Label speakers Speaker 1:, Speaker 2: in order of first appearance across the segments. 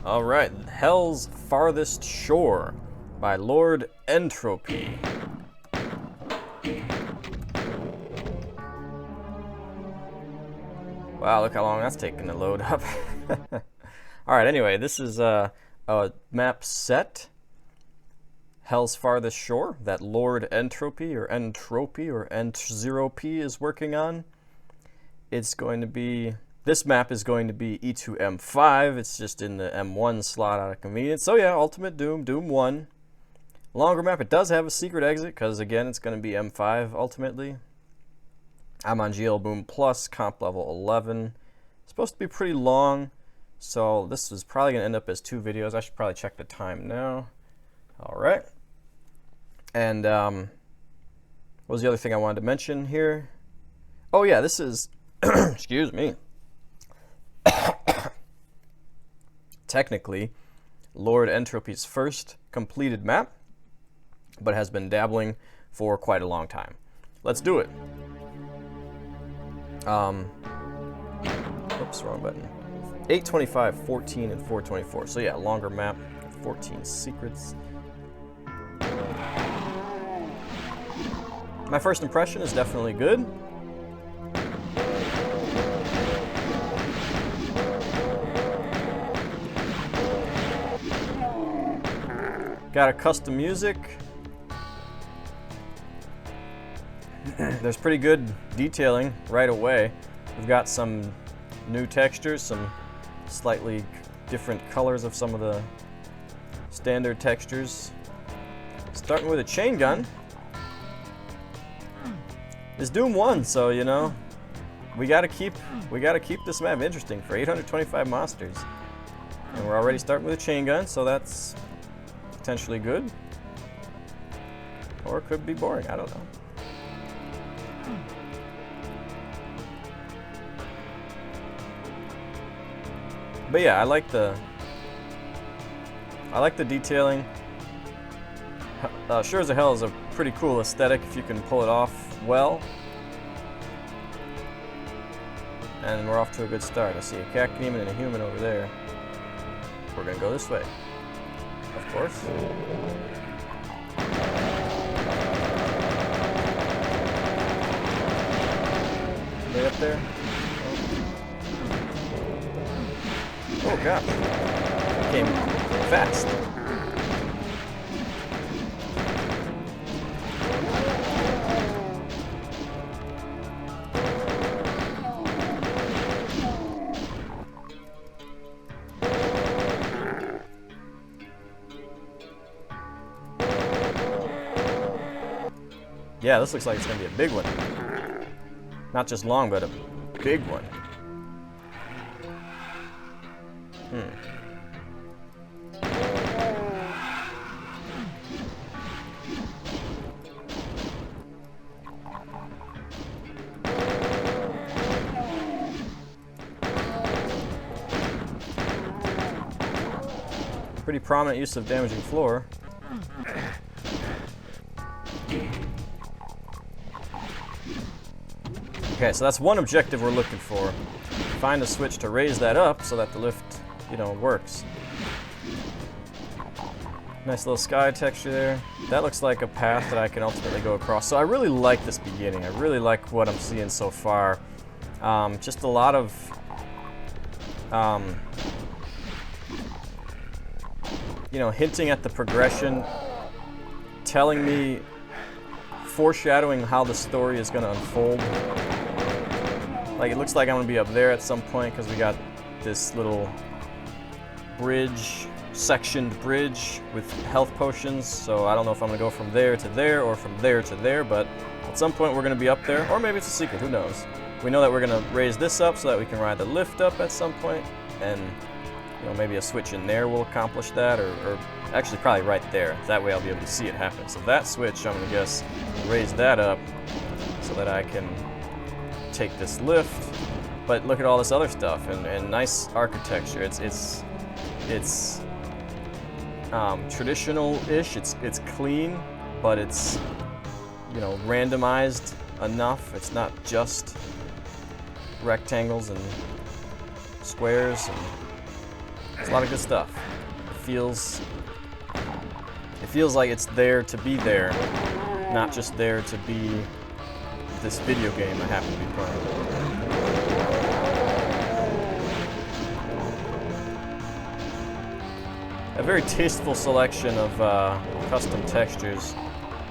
Speaker 1: Alright, Hell's Farthest Shore by LordEntr0py. Wow, look how long that's taking to load up. Alright, anyway, this is a map set, Hell's Farthest Shore, that LordEntr0py or Entropy or Ent0py is working on. It's going to be, this map is going to be E2M5. It's just in the M1 slot out of convenience. So yeah, Ultimate Doom, Doom 1. Longer map. It does have a secret exit because again, it's going to be M5 ultimately. I'm on GlBoom Plus, comp level 11. It's supposed to be pretty long, so this is probably going to end up as 2 videos. I should probably check the time now. All right. And what was the other thing I wanted to mention here? Oh yeah, this is excuse me. Technically, LordEntr0py's first completed map, but has been dabbling for quite a long time. Let's do it. Oops, wrong button. 825, 14, and 424. So yeah, longer map, 14 secrets. My first impression is definitely good. Got a custom music. There's pretty good detailing right away. We've got some new textures, some slightly different colors of some of the standard textures. Starting with a chain gun. It's Doom 1, so you know, we gotta keep this map interesting for 825 monsters. And we're already starting with a chain gun, so that's potentially good. Or it could be boring, I don't know. But yeah, I like the detailing. Sure as hell is a pretty cool aesthetic if you can pull it off well. And we're off to a good start. I see a cat demon and a human over there. We're gonna go this way, of course. Way up there. Oh gosh, it came fast. Yeah, this looks like it's going to be a big one. Not just long, but a big one. Pretty prominent use of damaging floor. Okay, so that's one objective we're looking for. Find a switch to raise that up so that the lift, you know, works. Nice little sky texture there. That looks like a path that I can ultimately go across. So I really like this beginning. I really like what I'm seeing so far. Just a lot of you know, hinting at the progression, telling me, foreshadowing how the story is going to unfold. Like, it looks like I'm going to be up there at some point because we got this little bridge, sectioned bridge with health potions. So I don't know if I'm going to go from there to there or from there to there, but at some point we're going to be up there. Or maybe it's a secret, who knows. We know that we're going to raise this up so that we can ride the lift up at some point, and you know, maybe a switch in there will accomplish that, or actually probably right there. That way I'll be able to see it happen. So that switch, I'm going to guess, raise that up so that I can take this lift. But look at all this other stuff and nice architecture. It's traditional-ish. It's clean, but it's, you know, randomized enough. It's not just rectangles and squares and It's a lot of good stuff. It feels like it's there to be there, not just there to be this video game I happen to be playing. A very tasteful selection of custom textures.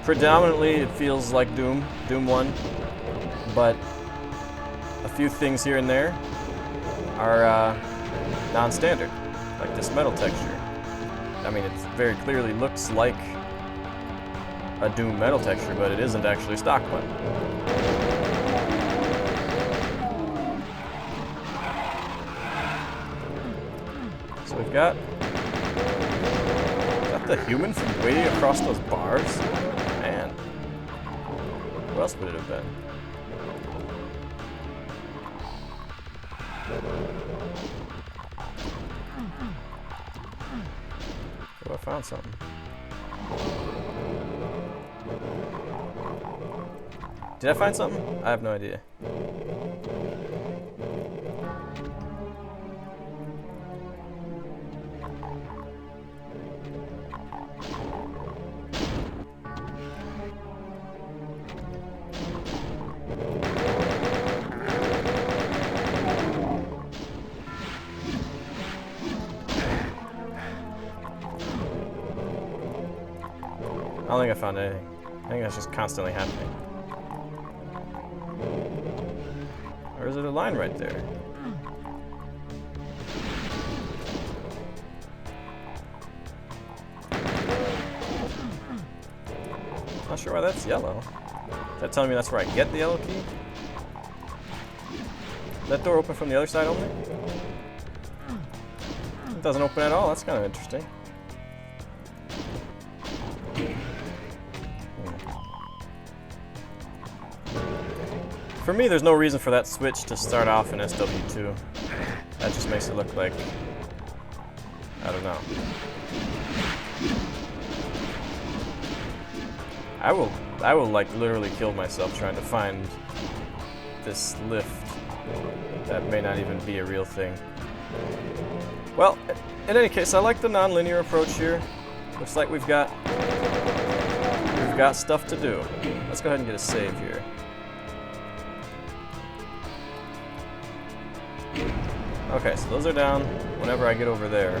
Speaker 1: Predominantly, it feels like Doom 1, but a few things here and there are non-standard, like this metal texture. I mean, it very clearly looks like a Doom metal texture, but it isn't actually a stock one. So we've got... Is that the human from way across those bars? Man. What else would it have been? Oh, I found something. Did I find something? I have no idea. I don't think I found anything. I think that's just constantly happening. Or is it a line right there? Not sure why that's yellow. Is that telling me that's where I get the yellow key? Is that door open from the other side only? It doesn't open at all. That's kind of interesting. For me, there's no reason for that switch to start off in SW2. That just makes it look like... I don't know. I will like literally kill myself trying to find this lift. That may not even be a real thing. Well, in any case, I like the non-linear approach here. Looks like we've got stuff to do. Let's go ahead and get a save here. Okay, so those are down. Whenever I get over there,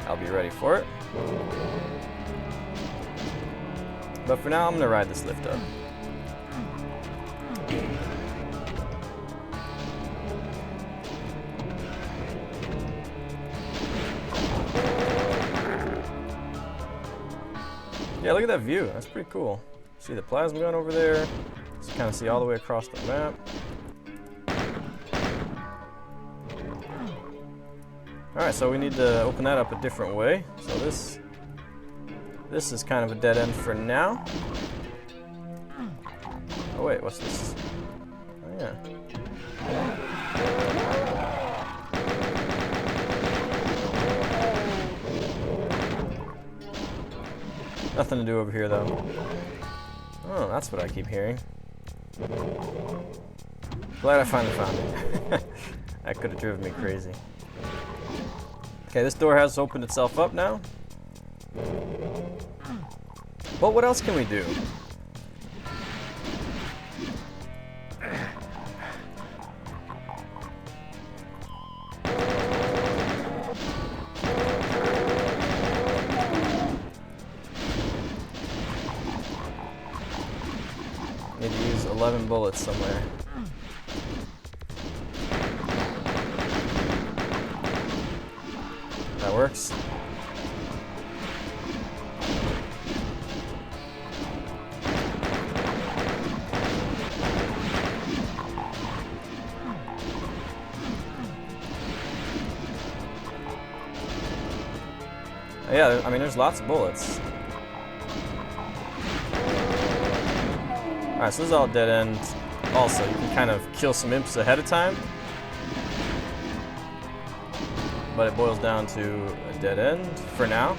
Speaker 1: I'll be ready for it. But for now, I'm gonna ride this lift up. Yeah, look at that view. That's pretty cool. See the plasma gun over there. So you kind of see all the way across the map. Alright, so we need to open that up a different way. So this is kind of a dead end for now. Oh wait, what's this? Oh yeah. Nothing to do over here though. Oh, that's what I keep hearing. Glad I finally found it. That could have driven me crazy. Okay, this door has opened itself up now. But what else can we do? Need to use 11 bullets somewhere. That works. Yeah, I mean, there's lots of bullets. Alright, so this is all dead end. Also, you can kind of kill some imps ahead of time. But it boils down to a dead end for now.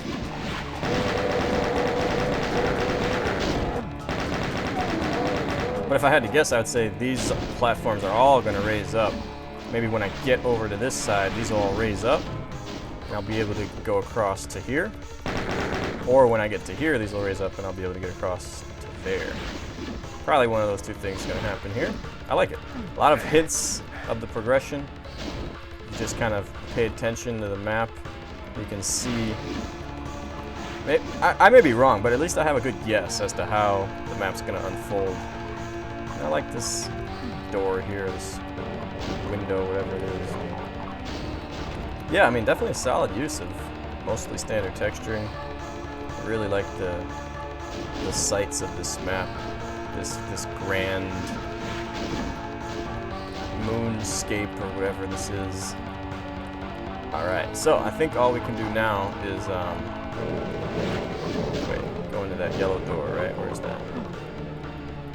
Speaker 1: But if I had to guess, I would say these platforms are all going to raise up. Maybe when I get over to this side, these will all raise up. and I'll be able to go across to here. Or when I get to here, these will raise up and I'll be able to get across to there. Probably one of those two things is going to happen here. I like it. A lot of hints of the progression. You just kind of pay attention to the map. You can see... I may be wrong, but at least I have a good guess as to how the map's going to unfold. And I like this door here, this window, whatever it is. Yeah, I mean, definitely a solid use of mostly standard texturing. I really like the sights of this map, this grand moonscape or whatever this is. All right, so I think all we can do now is wait, go into that yellow door, right? Where is that?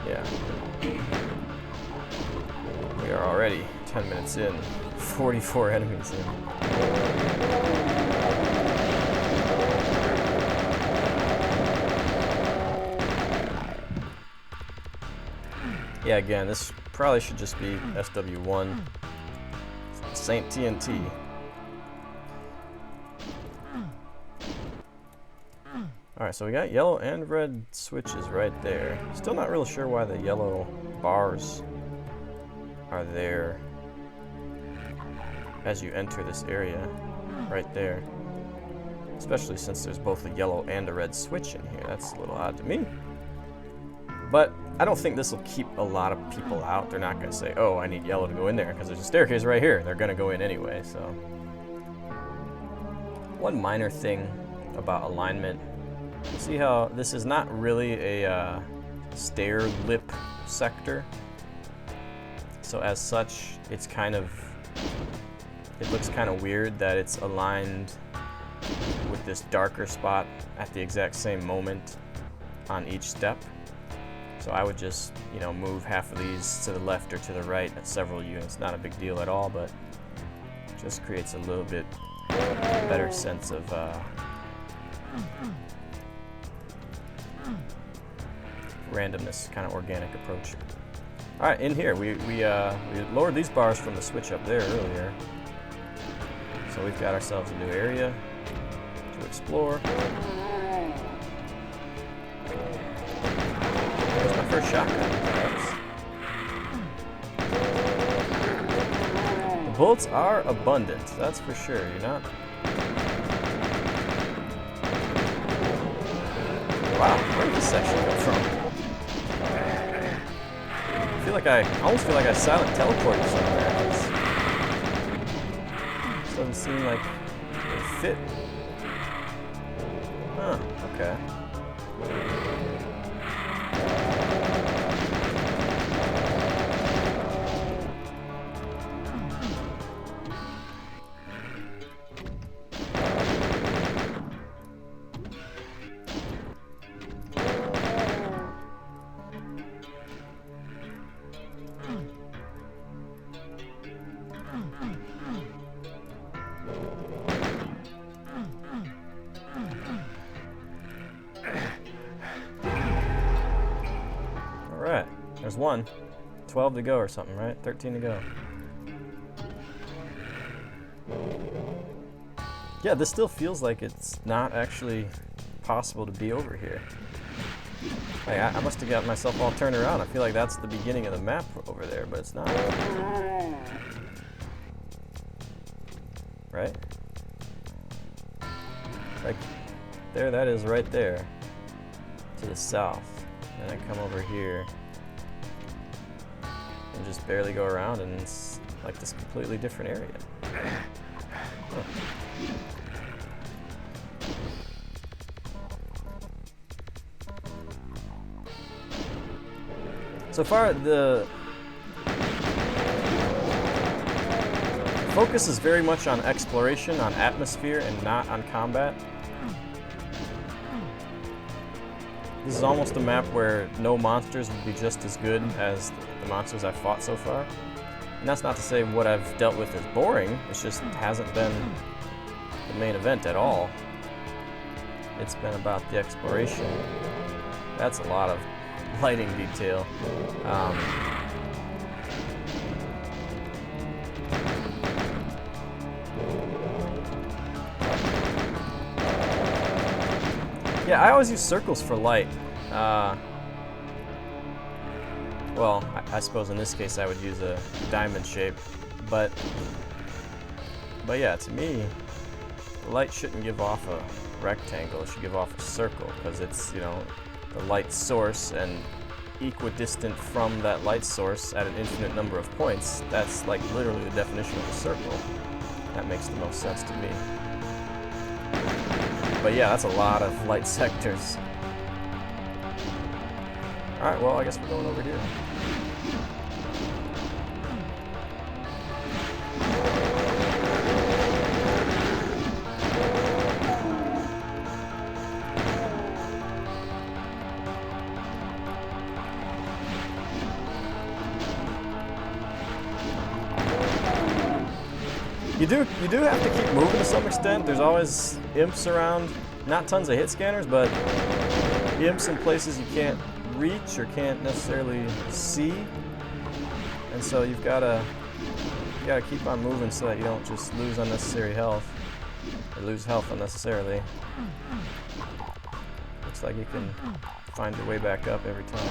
Speaker 1: Yeah. We are already 10 minutes in, 44 enemies in. Yeah, again, this probably should just be SW1. Saint TNT. Alright, so we got yellow and red switches right there. Still not really sure why the yellow bars are there as you enter this area right there. Especially since there's both a yellow and a red switch in here. That's a little odd to me. But I don't think this will keep a lot of people out. They're not going to say, oh, I need yellow to go in there because there's a staircase right here. They're going to go in anyway, so. One minor thing about alignment. See how this is not really a stair lip sector. So as such, it's kind of, it looks kind of weird that it's aligned with this darker spot at the exact same moment on each step. So I would just, you know, move half of these to the left or to the right at several units. Not a big deal at all, but just creates a little bit better sense of randomness, kind of organic approach. All right, in here, we lowered these bars from the switch up there earlier. So we've got ourselves a new area to explore. There's my first shotgun. The bullets are abundant, that's for sure. You're not... Wow, where did this section go from? I almost feel like I silent teleported somewhere. This doesn't seem like it fit. Huh, okay. Alright, there's one. 12 to go or something, right? 13 to go. Yeah, this still feels like it's not actually possible to be over here. Like, I must have got myself all turned around. I feel like that's the beginning of the map over there, but it's not. Right? Like, there, that is right there. To the south. And I come over here and just barely go around, and it's like this completely different area. Huh. So far, the focus is very much on exploration, on atmosphere, and not on combat. This is almost a map where no monsters would be just as good as the monsters I've fought so far. And that's not to say what I've dealt with is boring, it just hasn't been the main event at all. It's been about the exploration. That's a lot of lighting detail. Yeah, I always use circles for light. Well, I suppose in this case I would use a diamond shape, but yeah, to me, the light shouldn't give off a rectangle. It should give off a circle because it's, you know, the light source and equidistant from that light source at an infinite number of points. That's like literally the definition of a circle. That makes the most sense to me. But yeah, that's a lot of light sectors. Alright, well, I guess we're going over here. You do have to keep moving to some extent. There's always imps around. Not tons of hit scanners, but imps in places you can't reach or can't necessarily see. And so you gotta keep on moving so that you don't just lose unnecessary health. Or lose health unnecessarily. Looks like you can find your way back up every time.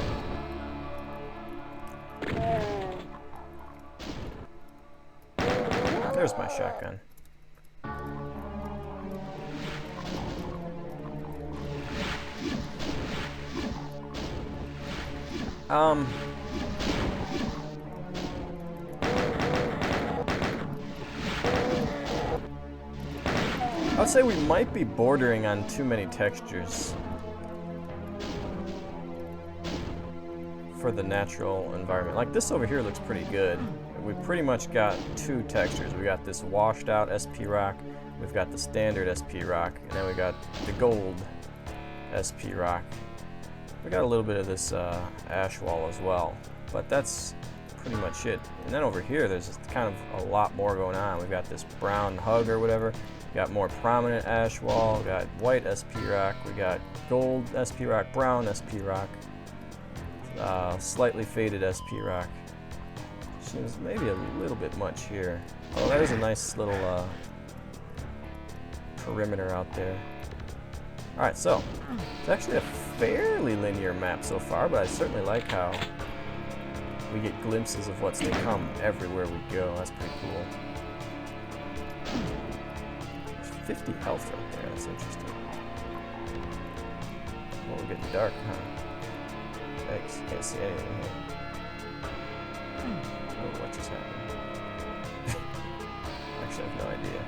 Speaker 1: There's my shotgun. I would say we might be bordering on too many textures for the natural environment. Like this over here looks pretty good. We pretty much got two textures. We got this washed out SP rock, we've got the standard SP rock, and then we got the gold SP rock. We got a little bit of this ash wall as well, but that's pretty much it. And then over here there's just kind of a lot more going on. We've got this brown hug or whatever. We got more prominent ash wall, we got white SP rock, we got gold SP rock, brown SP rock, slightly faded SP rock. Seems maybe a little bit much here. Oh, there's a nice little perimeter out there. Alright, so it's actually a fairly linear map so far, but I certainly like how we get glimpses of what's to come everywhere we go. That's pretty cool. There's 50 health right there. That's interesting. Well, we're getting dark, huh? Thanks. Can't see anything here. Oh, what just happened? Actually, I have no idea.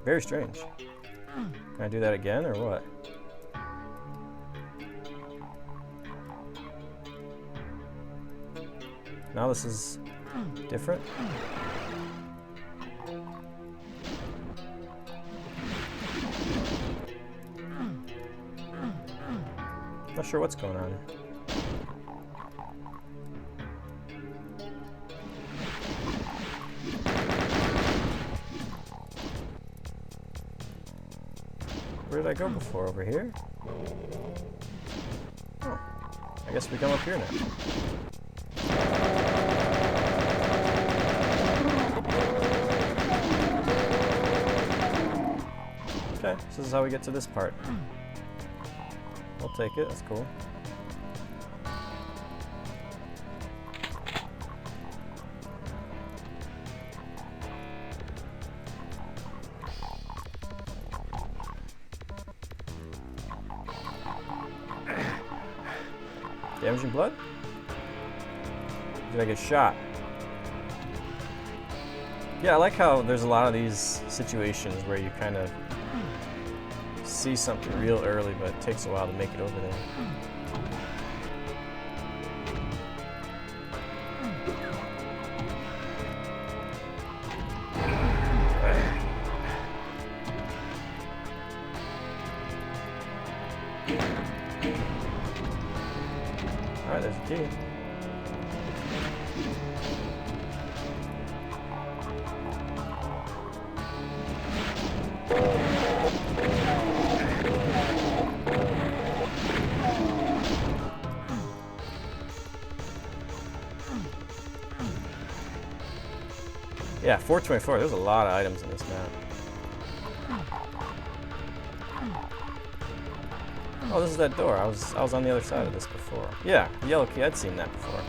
Speaker 1: Very strange. Can I do that again, or what? Now this is different? Not sure what's going on. Where did I go before? Over here? Oh, I guess we come up here now. Okay, so this is how we get to this part. We'll take it, that's cool. Damaging blood? Did I get shot? Yeah, I like how there's a lot of these situations where you kind of see something real early, but it takes a while to make it over there. Alright, there's a key. Yeah, 424. There's a lot of items in this map. Oh, this is that door. I was on the other side of this before. Yeah, yellow key. I'd seen that before.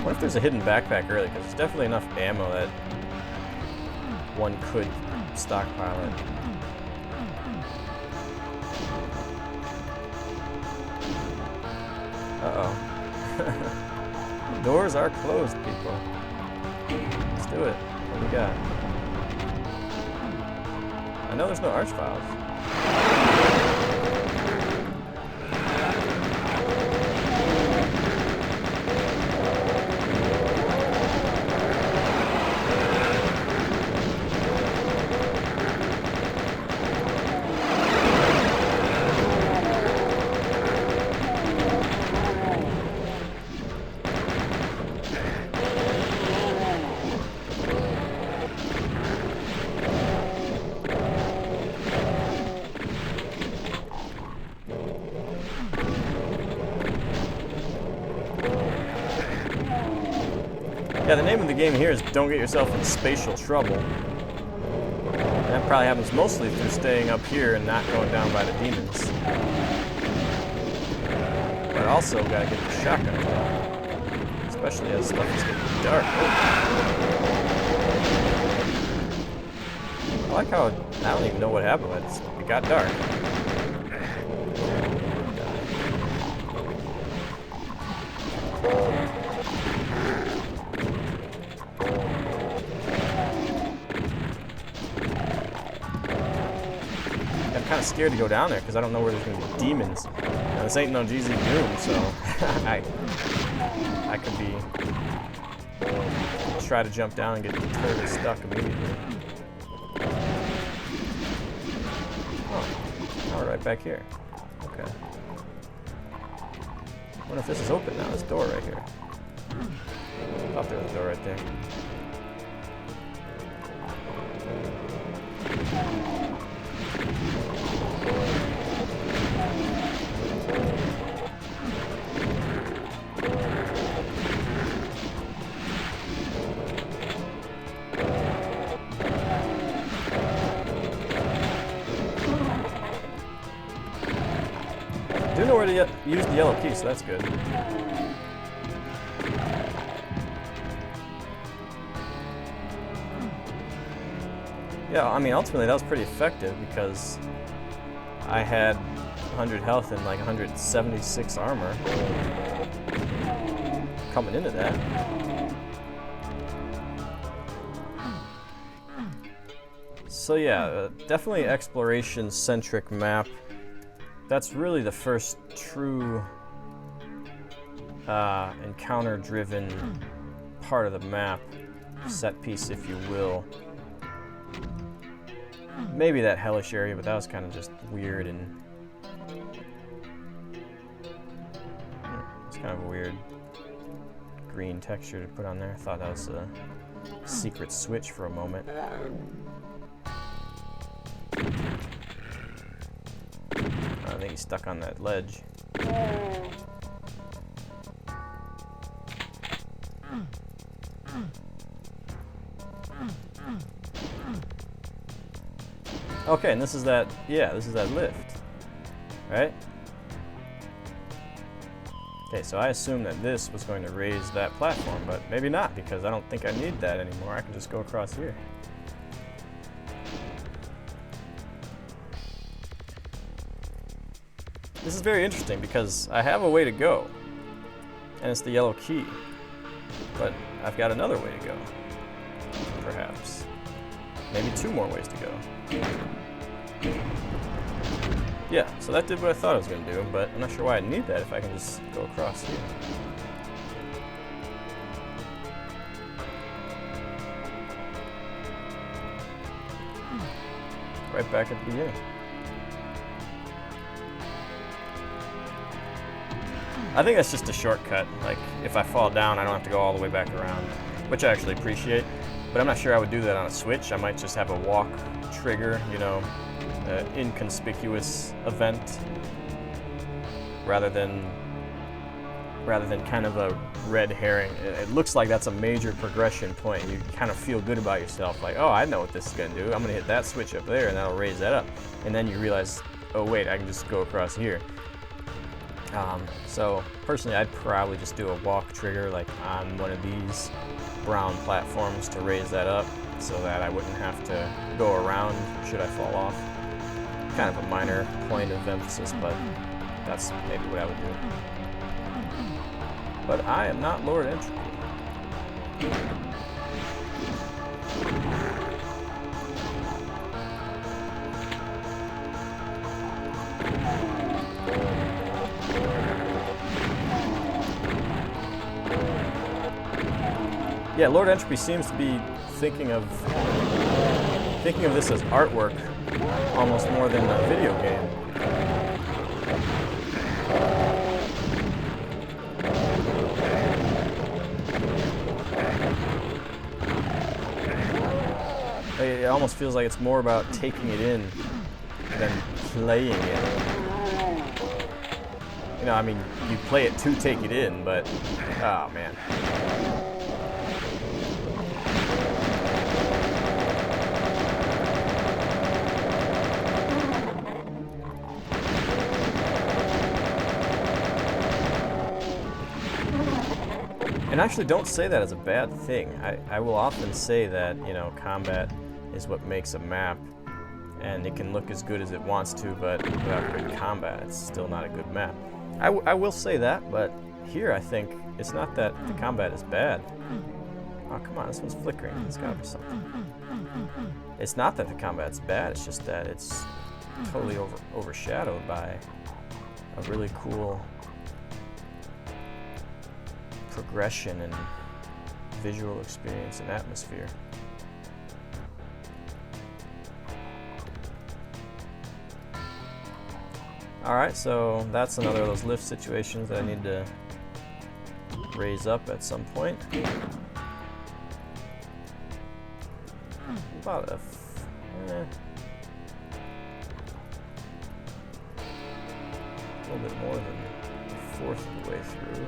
Speaker 1: What if there's a hidden backpack early? Because there's definitely enough ammo that one could stockpile it. Uh-oh. Doors are closed, people. Let's do it. What do we got? I know there's no arch files. Yeah, the name of the game here is Don't Get Yourself in Spatial Trouble. And that probably happens mostly through staying up here and not going down by the demons. But also gotta get the shotgun out, especially as stuff is getting dark. I like how I don't even know what happened. It got dark. I'm kind of scared to go down there because I don't know where there's going to be demons. Now, this ain't no GlBoom, so I could be try to jump down and get totally stuck immediately. Oh, now we're right back here. Okay. I wonder if this is open now. This door right here. I thought there was a door right there. I do know where to use the yellow key, so that's good. Yeah, I mean, ultimately that was pretty effective because I had 100 health and like 176 armor coming into that. So yeah, definitely exploration-centric map. That's really the first true encounter-driven part of the map, set piece, if you will. Maybe that hellish area, but that was kind of just weird and it's kind of a weird green texture to put on there. I thought that was a secret switch for a moment. I think he's stuck on that ledge. Okay, and this is that, yeah, this is that lift, right? Okay, so I assumed that this was going to raise that platform, but maybe not, because I don't think I need that anymore. I can just go across here. This is very interesting because I have a way to go, and it's the yellow key, but I've got another way to go, perhaps. Maybe two more ways to go. Yeah, so that did what I thought I was going to do, but I'm not sure why I need that if I can just go across here. right back at the beginning. I think that's just a shortcut. Like, if I fall down, I don't have to go all the way back around, which I actually appreciate. But I'm not sure I would do that on a Switch. I might just have a walk trigger, you know, inconspicuous event, rather than kind of a red herring. It looks like that's a major progression point. You kind of feel good about yourself, like, oh, I know what this is going to do. I'm going to hit that switch up there, and that'll raise that up. And then you realize, oh, wait, I can just go across here. So personally, I'd probably just do a walk trigger, like on one of these brown platforms, to raise that up, so that I wouldn't have to go around should I fall off. Kind of a minor point of emphasis, but that's maybe what I would do. But I am not LordEntr0py. Yeah, LordEntr0py seems to be thinking of this as artwork almost more than a video game. It almost feels like it's more about taking it in than playing it. You know, I mean, you play it to take it in, but, oh man. And actually, don't say that as a bad thing. I will often say that, you know, combat is what makes a map, and it can look as good as it wants to, but without good combat, it's still not a good map. I will say that, but here I think it's not that the combat is bad. Oh, come on, this one's flickering. It's gotta be something. It's not that the combat's bad, it's just that it's totally overshadowed by a really cool progression and visual experience and atmosphere. Alright, so that's another of those lift situations that I need to raise up at some point. About a little bit more than a fourth of the way through.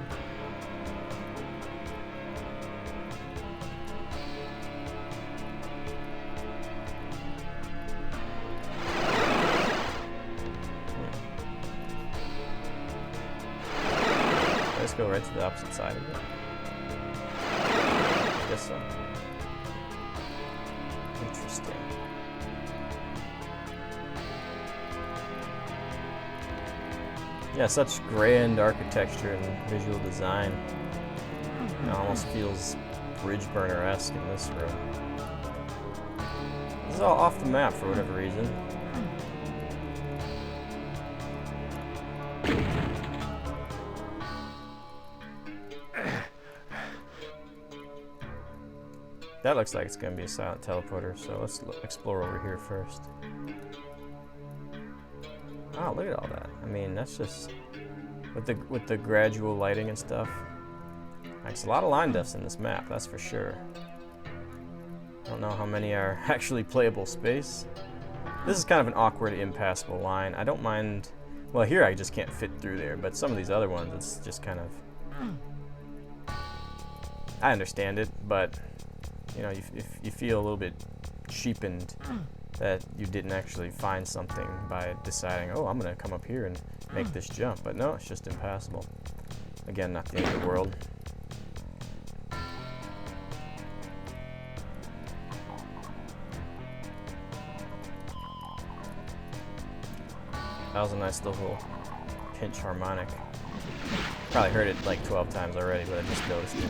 Speaker 1: Let's go right to the opposite side of it. I guess so. Interesting. Yeah, such grand architecture and visual design. It almost feels bridge burner-esque in this room. This is all off the map for whatever reason. That looks like it's going to be a silent teleporter, so let's explore over here first. Oh, look at all that. I mean, that's just with the gradual lighting and stuff. There's a lot of line deaths in this map, that's for sure. I don't know how many are actually playable space. This is kind of an awkward, impassable line. I don't mind. Well, here I just can't fit through there, but some of these other ones, it's just kind of. I understand it, but you know, if you feel a little bit cheapened that you didn't actually find something by deciding, oh, I'm going to come up here and make this jump. But no, it's just impassable. Again, not the end of the world. That was a nice little pinch harmonic. Probably heard it like 12 times already, but I just noticed it.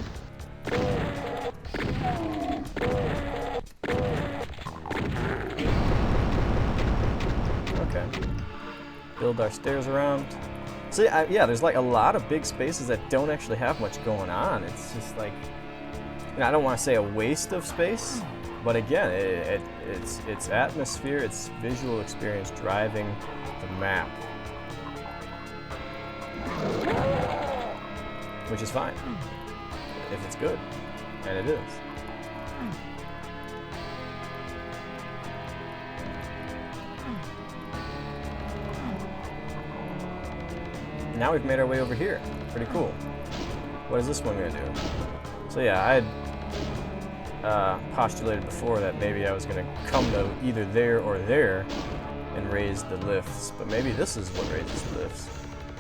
Speaker 1: Okay. Build our stairs around. See, yeah, there's like a lot of big spaces that don't actually have much going on. It's just like, you know, I don't want to say a waste of space, But again, it's atmosphere, it's visual experience driving the map, which is fine if it's good, and it is. Now we've made our way over here. Pretty cool. What is this one gonna do? So yeah, I had postulated before that maybe I was gonna come to either there or there and raise the lifts, but maybe this is what raises the lifts.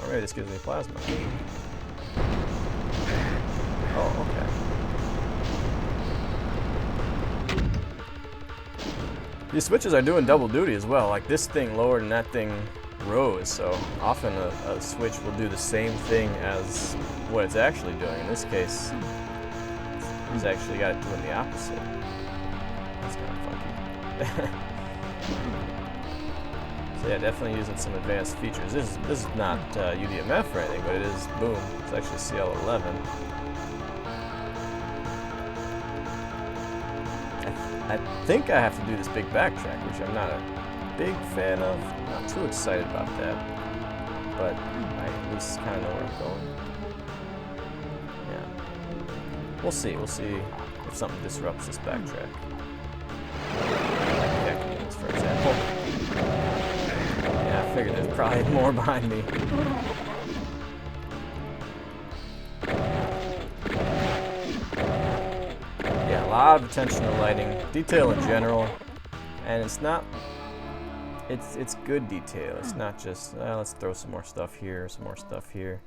Speaker 1: Or maybe this gives me plasma. Oh, okay. These switches are doing double duty as well. Like this thing lowered and that thing rose, so often a switch will do the same thing as what it's actually doing. In this case, he's actually got it doing the opposite. That's kind of funky. So yeah, definitely using some advanced features. This is not UDMF or anything, but it is boom. It's actually CL11. I think I have to do this big backtrack, which I'm not a big fan of. I'm not too excited about that, but I at least kind of know where I'm going. Yeah, we'll see. We'll see if something disrupts this backtrack. Like techniques, for example. Yeah, I figured there's probably more behind me. Yeah, a lot of attention to lighting, detail in general, and it's not. It's good detail. It's not just let's throw some more stuff here, some more stuff here.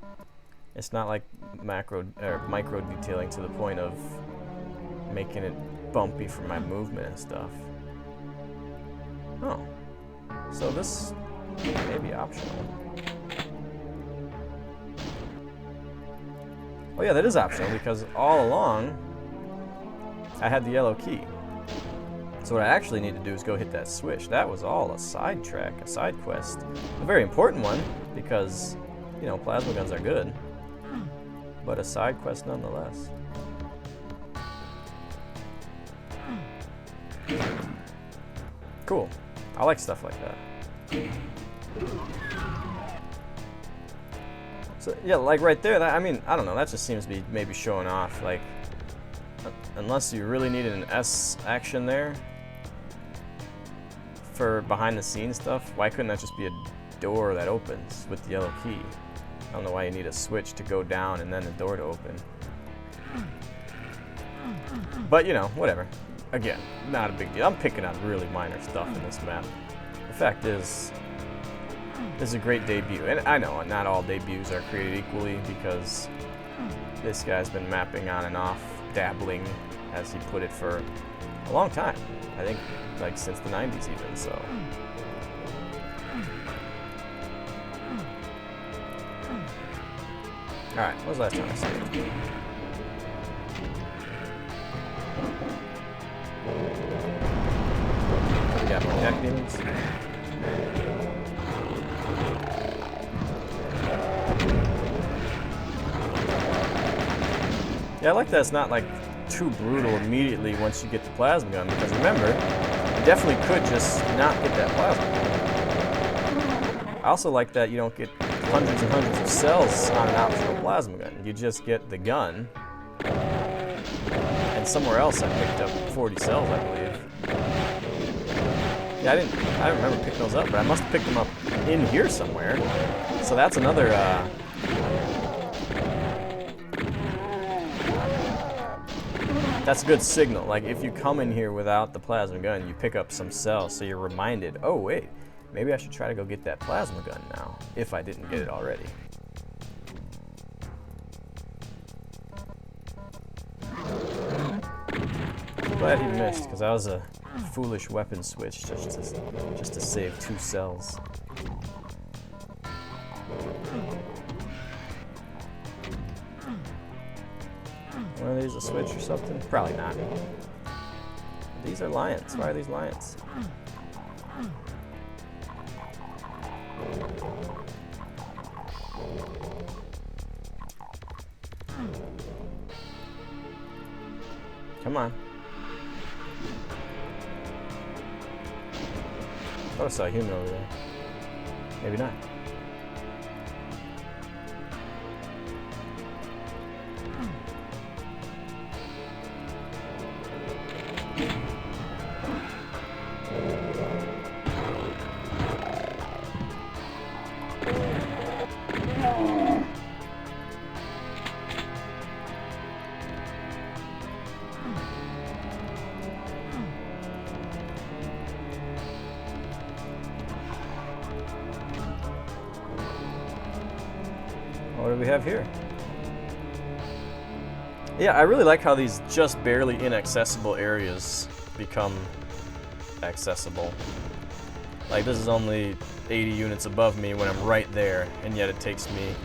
Speaker 1: It's not like macro or micro detailing to the point of making it bumpy for my movement and stuff. Oh, so this may be optional. Oh yeah, that is optional because all along I had the yellow key. So what I actually need to do is go hit that switch. That was all a side track, a side quest. A very important one because, you know, plasma guns are good, but a side quest nonetheless. Cool. I like stuff like that. So yeah, like right there, that, I mean, I don't know, that just seems to be maybe showing off, like, unless you really needed an S action there for behind the scenes stuff, why couldn't that just be a door that opens with the yellow key? I don't know why you need a switch to go down and then the door to open. But you know, whatever. Again, not a big deal. I'm picking out really minor stuff in this map. The fact is, this is a great debut. And I know not all debuts are created equally because this guy's been mapping on and off, dabbling, as he put it, for a long time. I think like since the 90s even, so. Alright, when was the last time I saved? We got more deck demons. Yeah, I like that it's not like too brutal immediately once you get the plasma gun, because remember, you definitely could just not get that plasma gun. I also like that you don't get hundreds and hundreds of cells on an optional plasma gun. You just get the gun, and somewhere else I picked up 40 cells, I believe. Yeah, I don't remember picking those up, but I must have picked them up in here somewhere. So that's another, that's a good signal. Like, if you come in here without the plasma gun, you pick up some cells, so you're reminded, oh wait, maybe I should try to go get that plasma gun now, if I didn't get it already. I'm glad he missed, because that was a foolish weapon switch just to save 2 cells. One of these a switch or something? Probably not. These are lions. Why are these lions? Come on. thought I saw a human over there. Maybe not. What do we have here? Yeah, I really like how these just barely inaccessible areas become accessible. Like, this is only 80 units above me when I'm right there, and yet it takes me,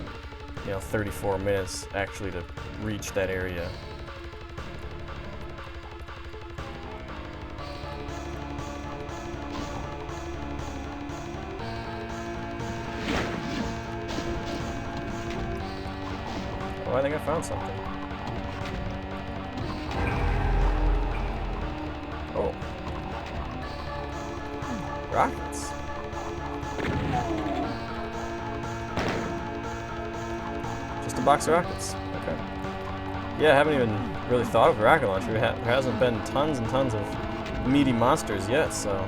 Speaker 1: 34 minutes actually to reach that area. Oh, I think I found something. Oh. Rockets. Just a box of rockets. Okay. Yeah, I haven't even really thought of a rocket launcher. There hasn't been tons and tons of meaty monsters yet, so.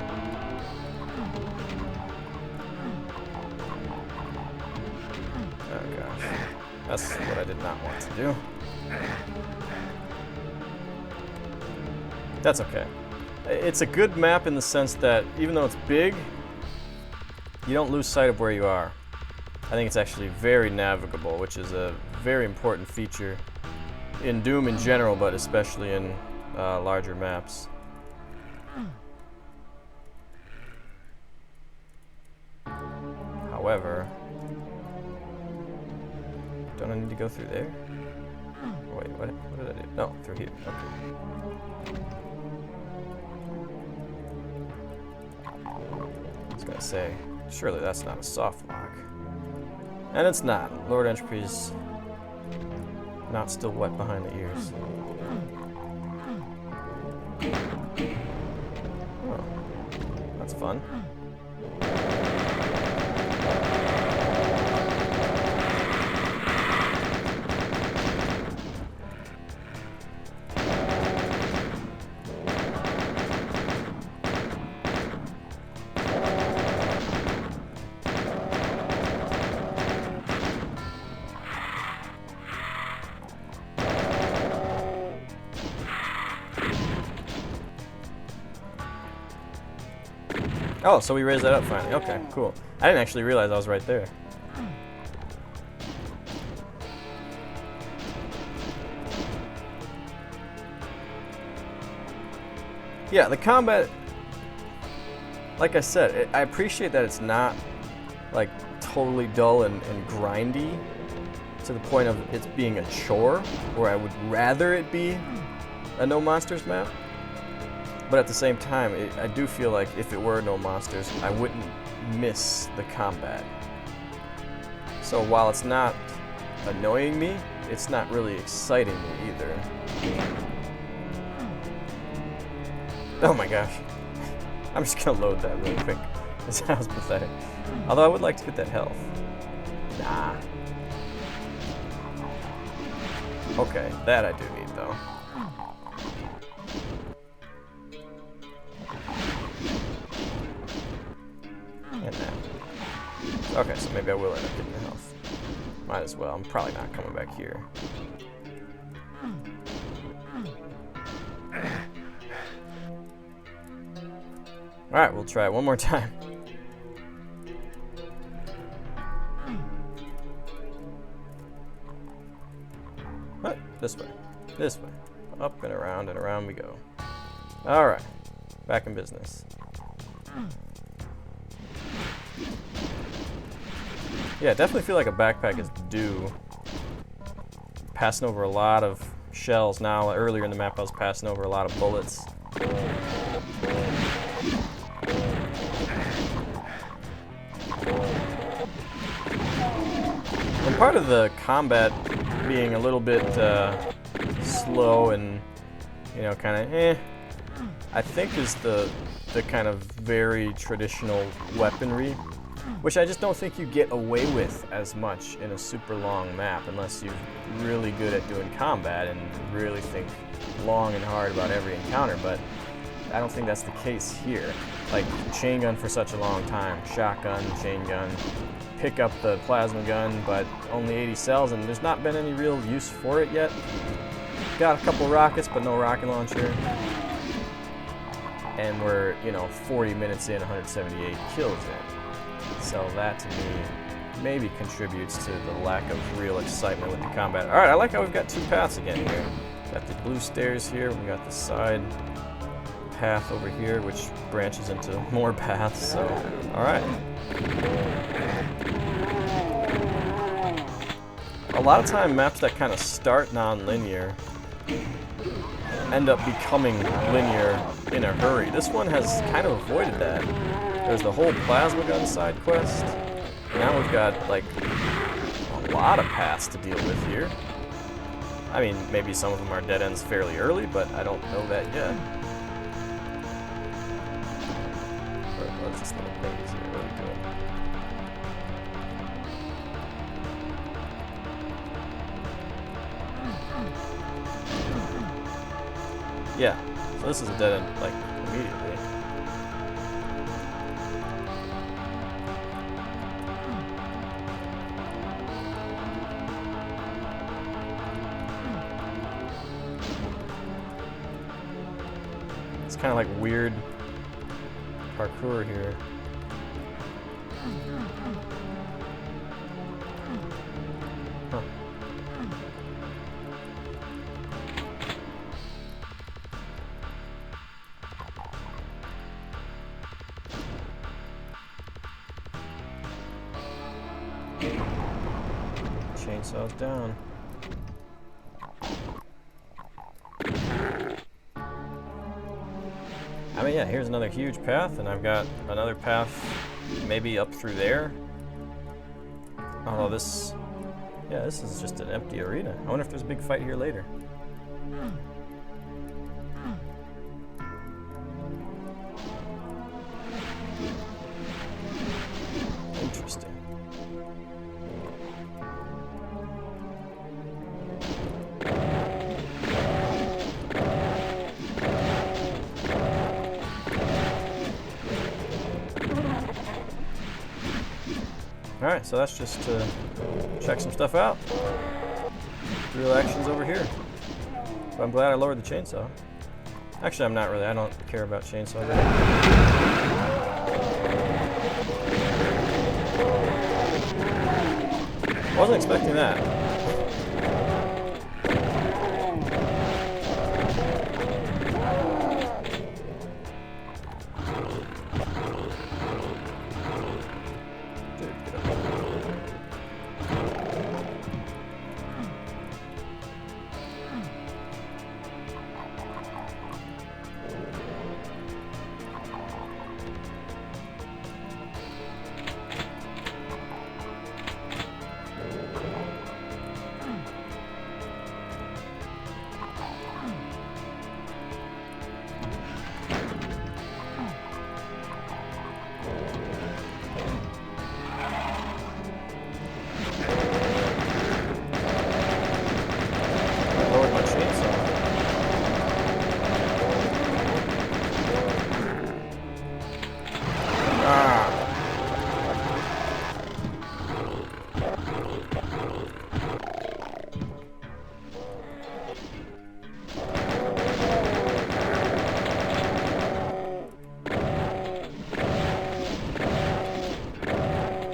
Speaker 1: Oh gosh. That's what I did not want to do. That's okay. It's a good map in the sense that even though it's big, you don't lose sight of where you are. I think it's actually very navigable, which is a very important feature in Doom in general, but especially in larger maps. However, don't I need to go through there? Oh, wait, what did I do? No, through here. Okay. I was gonna say, surely that's not a soft lock. And it's not. LordEntr0py's not still wet behind the ears. Oh, that's fun. Oh, so we raised that up finally. Okay, cool. I didn't actually realize I was right there. Yeah, the combat, like I said, I appreciate that it's not like totally dull and grindy to the point of it's being a chore, where I would rather it be a no monsters map. But at the same time, I do feel like if it were no monsters, I wouldn't miss the combat. So while it's not annoying me, it's not really exciting me either. Oh my gosh. I'm just gonna load that real quick. It sounds pathetic. Although I would like to get that health. Nah. Okay, that I do need though. And that. Okay, so maybe I will end up getting the health. Might as well. I'm probably not coming back here. Alright, we'll try it one more time. What? This way. This way. Up and around we go. Alright. Back in business. Yeah, definitely feel like a backpack is due. Passing over a lot of shells now. Earlier in the map I was passing over a lot of bullets. And part of the combat being a little bit slow and, kind of I think is the kind of very traditional weaponry, which I just don't think you get away with as much in a super long map unless you're really good at doing combat and really think long and hard about every encounter, but I don't think that's the case here. Like, chain gun for such a long time, shotgun, chain gun, pick up the plasma gun, but only 80 cells, and there's not been any real use for it yet. Got a couple rockets, but no rocket launcher. And we're, you know, 40 minutes in, 178 kills in. So that, to me, maybe contributes to the lack of real excitement with the combat. Alright, I like how we've got two paths again here. Got the blue stairs here, we got the side path over here, which branches into more paths, so, alright. A lot of time, maps that kind of start non-linear end up becoming linear in a hurry. This one has kind of avoided that. There's the whole plasma gun side quest. Now we've got, like, a lot of paths to deal with here. I mean, maybe some of them are dead ends fairly early, but I don't know that yet. What's this little maze here? Really good. Yeah, so this is a dead end, like, immediately. It's kind of like weird parkour here. Huh. Chainsaw's down. I mean, yeah, here's another huge path, and I've got another path maybe up through there. Although this, yeah, this is just an empty arena. I wonder if there's a big fight here later. Interesting. Alright, so that's just to check some stuff out. Real action's over here. But I'm glad I lowered the chainsaw. Actually, I'm not really. I don't care about chainsaw yet. Wasn't expecting that.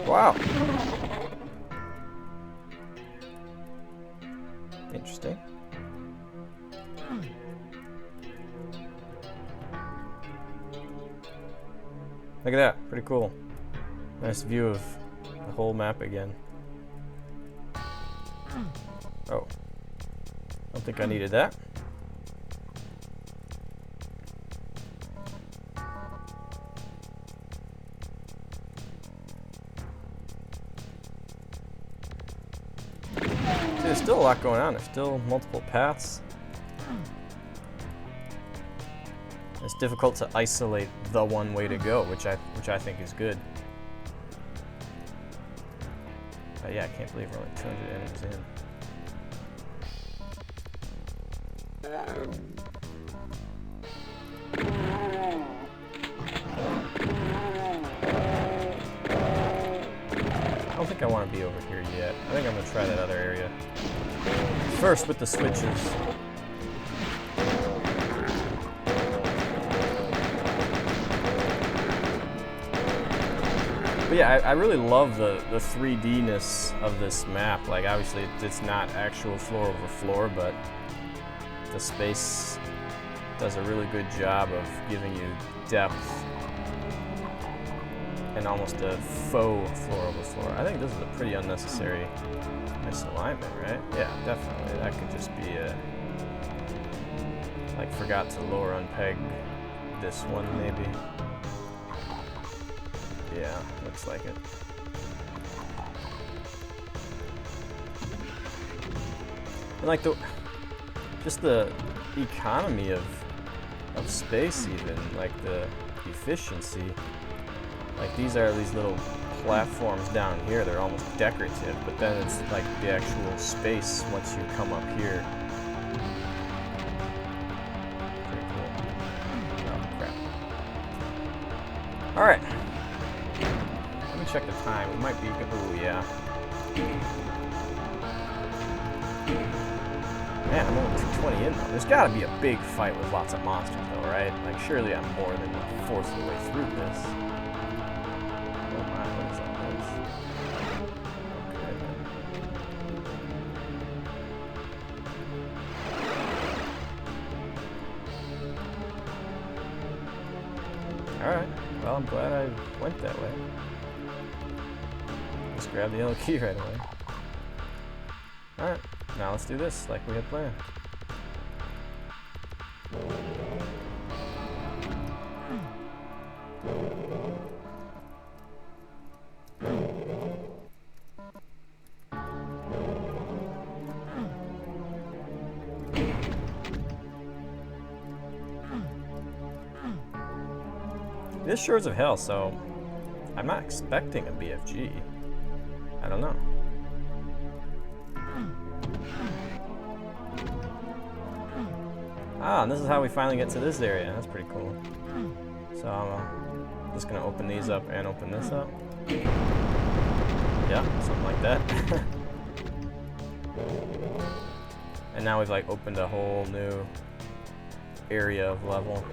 Speaker 1: Wow. Interesting. Look at that, pretty cool. Nice view of the whole map again. Oh, don't think I needed that. There's still a lot going on. There's still multiple paths. It's difficult to isolate the one way to go, which I think is good. But yeah, I can't believe we're only 200 innings in. I don't think I want to be over here yet. I think I'm going to try that other area first with the switches. But yeah, I really love the 3D-ness of this map. Like, obviously, it's not actual floor over floor, but the space does a really good job of giving you depth and almost a faux floor over floor. I think this is a pretty unnecessary misalignment, right? Yeah, definitely. That could just be a... like, forgot to lower unpeg this one, maybe. Yeah, looks like it. And like just the economy of space, even like the efficiency. Like these are these little platforms down here. They're almost decorative, but then it's like the actual space once you come up here. Pretty cool. Oh crap! All right. Check the time. It might be good. Ooh, yeah. Man, I'm only 220 in though. There's gotta be a big fight with lots of monsters though, right? Like, surely I'm more than a fourth of the way through this. Oh my, what is all this? Okay. Alright. Well, I'm glad I went that way. Just grab the yellow key right away. Alright, now let's do this like we had planned. This Shores of Hell, so I'm not expecting a BFG. I don't know. Ah, and this is how we finally get to this area. That's pretty cool. So I'm just gonna open these up and open this up. Yeah, something like that. And now we've like opened a whole new area of level.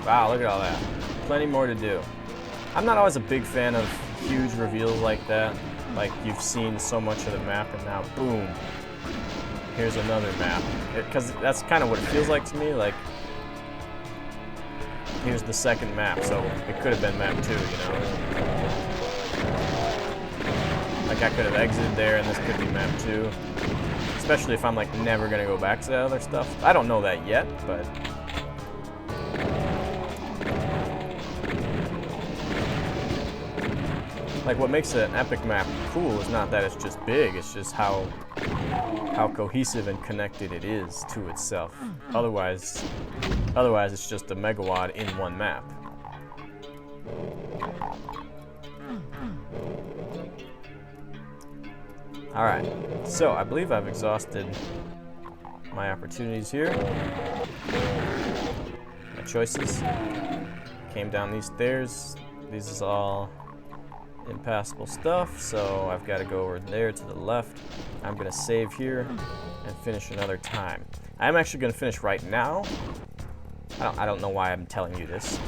Speaker 1: Wow, look at all that. Plenty more to do. I'm not always a big fan of huge reveals like that. Like, you've seen so much of the map and now, boom, here's another map. Because that's kind of what it feels like to me. Like, here's the second map, so it could have been map 2, you know? Like, I could have exited there and this could be map 2. Especially if I'm, like, never going to go back to that other stuff. I don't know that yet, but... like, what makes an epic map cool is not that it's just big, it's just how cohesive and connected it is to itself. Otherwise it's just a megawad in one map. Alright, so I believe I've exhausted my opportunities here. My choices. Came down these stairs. This is all impassable stuff, so I've got to go over there to the left. I'm going to save here and finish another time. I'm actually going to finish right now. I don't know why I'm telling you this,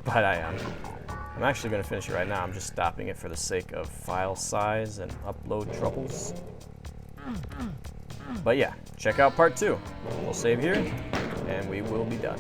Speaker 1: but I am. I'm actually going to finish it right now. I'm just stopping it for the sake of file size and upload troubles. But yeah, check out part 2. We'll save here, and we will be done.